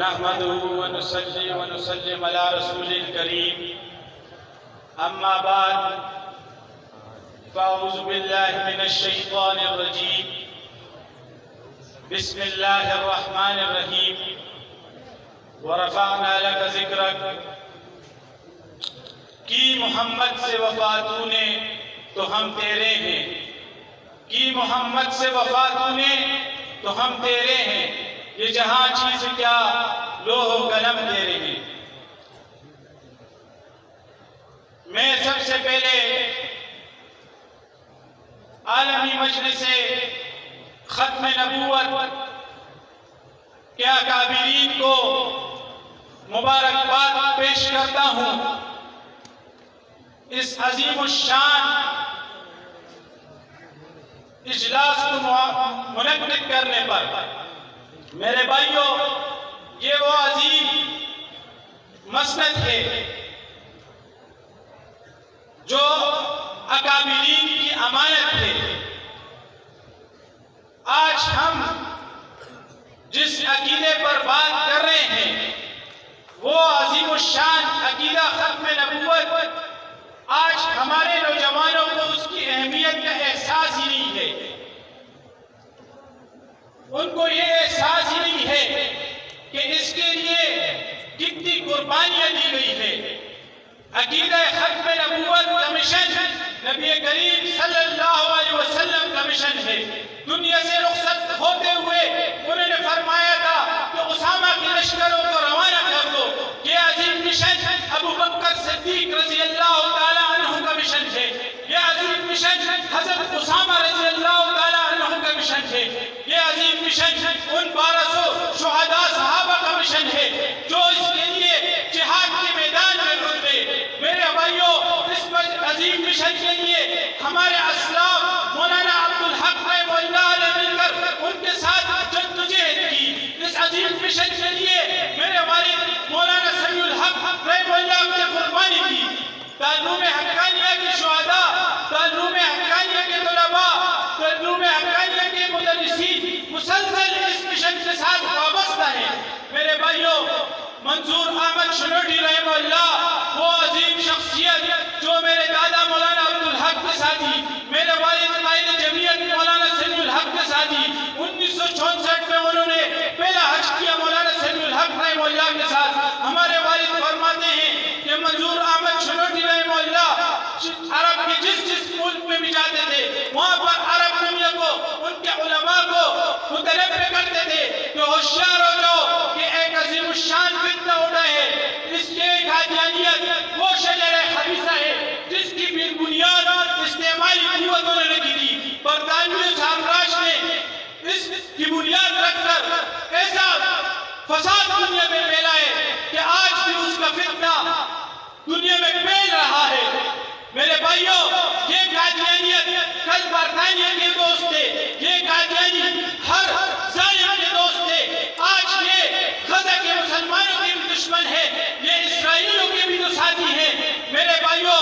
نحمده ونصلي ونسلم على رسول الكريم أما بعد فأعوذ بالله من الشيطان الرجيم بسم الله الرحمن الرحيم ورفعنا لك ذكرك کی محمد سے وفا تو نے تو ہم تیرے ہیں، کی محمد سے وفا تو نے تو ہم تیرے ہیں، یہ جہاں چیز کیا لوح و قلم تیرے ہیں۔ میں سب سے پہلے عالمی مجلس ختم نبوت کے اکابرین کو مبارکباد پیش کرتا ہوں اس عظیم الشان اجلاس کو منعقد کرنے پر۔ میرے بھائیوں، یہ وہ عظیم مسند ہے جو اکابرین کی امانت ہے۔ آج ہم جس عقیدے پر بات کر رہے ہیں وہ عظیم الشان عقیدہ ختم نبوت، آج ہمارے نوجوانوں کو اس کی اہمیت کا احساس ہی نہیں ہے، ان کو یہ احساس ہی نہیں ہے کہ اس کے لیے کتنی قربانیاں دی گئی ہے۔ عقیدہ ختم نبوت کا مشن نبی کریم صلی اللہ علیہ وسلم کا مشن ہے۔ دنیا سے رخصت ہوتے ہوئے انہوں نے فرمایا تھا کہ اسامہ کے لشکروں کو روانہ کر دو۔ یہ عظیم مشن ابو بکر صدیق رضی اللہ تعالیٰ عنہ کا مشن ہے۔ یہ عظیم مشن حضرت اسامہ رضی اللہ تعالیٰ عنہ کا مشن ہے۔ یہ عظیم مشن ان 1200 شہداء صحابہ کا مشن ہے جو اس کے لیے جہاد کے میدان میں اترے۔ میرے بھائیوں، اس عظیم مشن کے لیے ہمارے اسلاف مولانا عبدالحق رحمہ اللہ نے مل کر ان کے ساتھ جدوجہد کی۔ اس عظیم مشن کے لیے میرے والد مولانا سمیع الحق رحمہ اللہ نے قربانی کی۔ دارالعلوم حقانیہ کے شہداء، دارالعلوم حقانیہ کے طلباء، دارالعلوم حقانیہ کے مدرسین مسلسل اس مشن کے ساتھ وابستہ ہیں۔ میرے بھائیوں، منظور احمد شنوٹی رحمہ اللہ وہ عظیم شخصیت جو میرے دادا مولانا عبدالحق کے ساتھی، میرے والد قائد جمعیت مولانا سمیع الحق کے ساتھی، 1964 میں انہوں نے پہلا حج کیا مولانا سمیع الحق رحمہ اللہ کے ساتھ۔ ہمارے والد فرماتے ہیں کہ منظور احمد شنوٹی رحمہ اللہ عرب کے جس ملک میں بھی جاتے تھے وہاں پر عرب دنیا کو، ان کے علماء کو متنبہ کرتے تھے کہ ہوشیار ہو جاؤ کہ ایک عظیم الشان فتنہ اٹھا ہے، اس کے قادیانیت وہ شجر خبیثہ ہے جس کی بنیاد استعمالی قوتوں نے رکھی تھی۔ برطانوی سامراج نے اس کی بنیاد رکھ کر ایسا فساد دنیا میں پھیلا ہے کہ آج بھی اس کا فتنہ دنیا میں پھیل رہا ہے۔ میرے بھائیوں، یہ قادیانیت کل برطانیہ کے دوست تھے، یہ قادیانی ہر ظالم کے دوست تھے، آج یہ غزہ کے مسلمانوں کے بھی دشمن ہے، یہ اسرائیلیوں کے بھی تو ساتھی ہیں۔ میرے بھائیوں،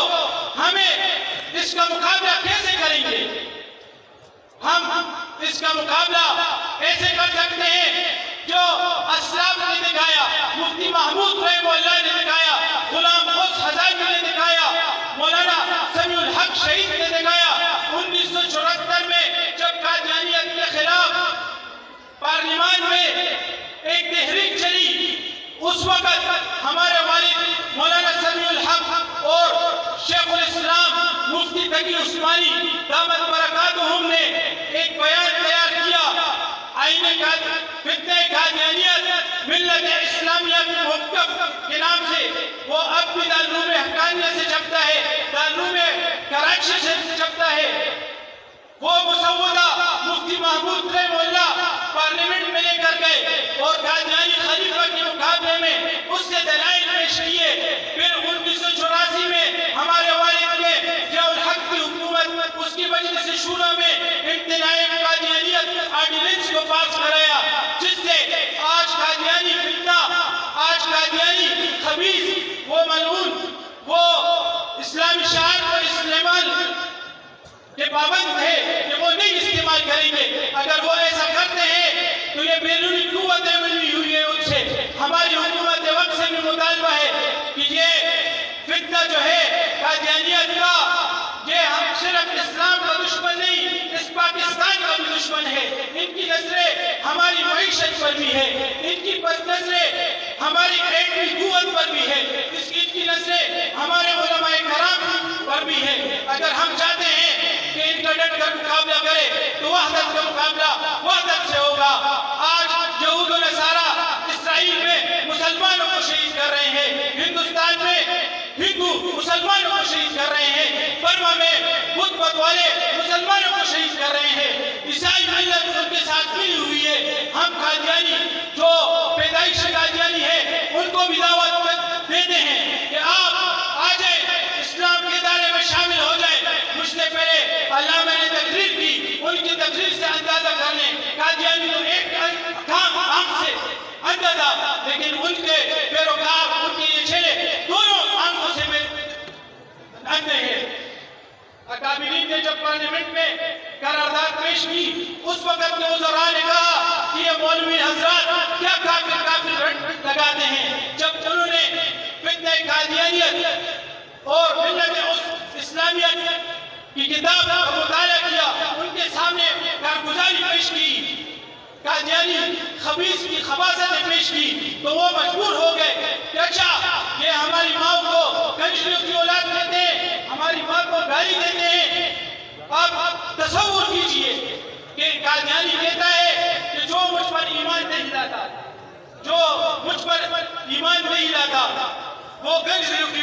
ہمیں اس کا مقابلہ کیسے کریں گے؟ ہم اس کا مقابلہ ایسے کر سکتے ہیں جو اسلاف نے دکھایا، مفتی محمود رحمہ اللہ نے دکھایا، غلام غوث حزامی نے دکھایا، مولانا سمیع الحق شہید نے دکھایا۔ 1974 میں جب قادیانیت کے خلاف پارلیمان میں ایک تحریک چلی، اس وقت ہمارے والد مولانا سمیع الحق اور شیخ الاسلام مفتی تقی عثمانی دامت برکاتہم نے ایک بیان تیار کیا، آئین فتنہ قادیانیت ملت اسلامیہ موقف کے نام سے۔ وہ اب بھی دارالعلوم حقانیہ سے چھپتا ہے، دارالعلوم کراچی سے چھپتا ہے۔ وہ مسودہ مفتی محمود رحمہ اللہ پارلیمنٹ میں لے کر گئے اور قادیانی خلیفہ کے مقابلے میں اس سے دلائل پیش کیے۔ پھر 1984 میں ہمارے والد نے ضیاء الحق کی حکومت اس کی مجلس شورا میں امتناع قادیانیت آرڈیننس کو پاس کرایا، جس سے آج قادیانی فتنہ، آج قادیانی خبیث، وہ ملعون، وہ اسلامی شعار کو استعمال کے پابند ہے کہ وہ نہیں استعمال کریں گے۔ اگر وہ ایسا کرتے ہیں تو یہ بیرونی قوتیں ملی ہوئی ہیں ان سے، ہمارے معیشت پر بھی ہے، ان کی پس نظریں ہماری علمی قوت پر بھی ہے، ان کی نظریں ہمارے علماء کرام پر بھی ہے۔ اگر ہم چاہتے ہیں کہ ان کا ڈٹ کر مقابلہ کرے تو وحدت کا مقابلہ وحدت سے ہوگا۔ آج یہود و نصارہ اسرائیل میں مسلمانوں کو شہید کر رہے ہیں، ہندوستان میں ہندو مسلمانوں کو شہید کر رہے ہیں، برما میں بدھ مت والے مسلمانوں کو شہید کر رہے ہیں، عیسائی ملت ان کے ساتھ ملی ہوئی ہے۔ ہم قادیانی جو پیدائشی قادیانی ہے ان کو بھی دعوت دیتے ہیں کہ آپ آ جائیں، اسلام کے دائرے میں شامل ہو جائیں۔ مجھ سے پہلے علامہ نے تقریر کی، ان کی تقریر سے اندازہ کر لیں قادیانی تو ایک کام آنکھ سے اندھا تھا، لیکن ان کے پیروکار، ان کے یہ چہرے دونوں آنکھوں سے اندھے ہیں۔ اکابرین نے جب پارلیمنٹ میں قرارداد پیش کی، اس وقت کے وزراء نے کہا کہ یہ مولوی حضرات کیا کافر رٹ لگاتے ہیں۔ جب انہوں نے فتنہ قادیانیت اور ملت اسلامیت کی کتاب کا مطالعہ کیا، ان کے سامنے کارگزاری پیش کی، قادیانی خبیث کی خباثتیں پیش کی، تو وہ مجبور ہو گئے کہ اچھا یہ ہماری ماں کو کنجریوں کی اولاد کہتے ہیں، ہماری ماں کو گالی دیتے ہیں۔ آپ تصور کیجئے کہ قادیانی کہتا ہے کہ جو مجھ پر ایمان نہیں لاتا، جو مجھ پر ایمان نہیں لاتا وہ کنجریوں کی